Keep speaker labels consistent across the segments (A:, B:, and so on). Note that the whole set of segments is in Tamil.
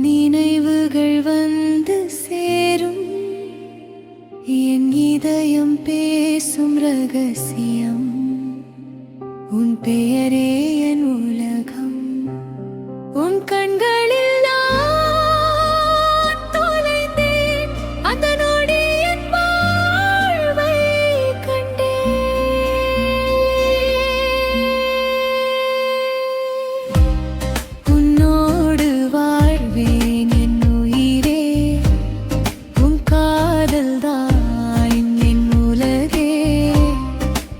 A: நினைவுகள் வந்து சேரும் என் இதயம் பேசும் ரகசியம் உன் பெயரே என் உலகம் உன் கண்களில் நான் தொலைந்தேன் அந்த நொடி என் வாழ்வை கண்டேன் உன்னோடு வாழ்வேன் என் உயிரே உன் காதல் தான் என் உலகே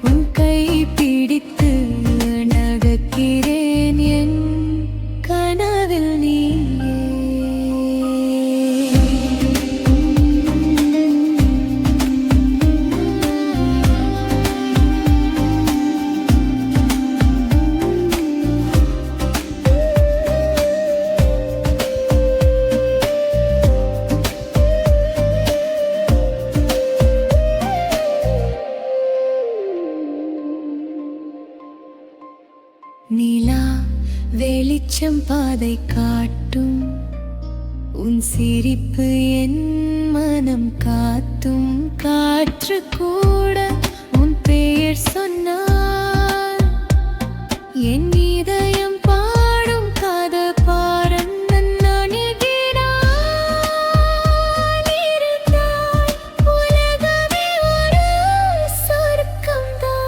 A: உன் கை பிடித்து நடக்கிறேன் என் கனவில் நீயே நிலா வெளிச்சம் பாதை காட்டும் உன் சிரிப்பு என் மனம் காத்தும் காற்று கூட உன் பெயர் சொன்னால் என் இதயம் பாடும் கதை பாரன் நான் இருந்தால் உலகமே ஒரு சொர்க்கம்தான்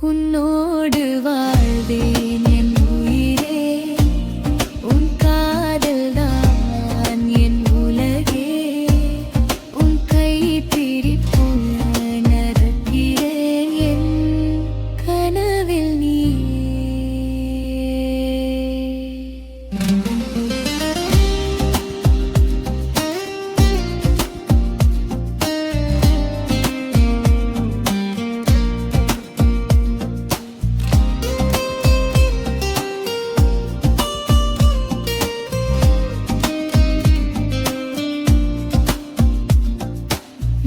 A: உன்னோடு வாழ்வேன் என் உயிரே உன் காதல் தான் என் உலகே உன் கை பிடிப்பு நடக்கிறேன் என் கனவில் நீயே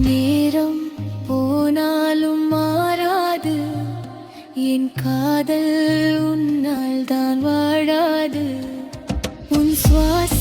A: நேரம் போனாலும் மாறாது என் காதல் உன்னால் தான் வாழாது உன் சுவாச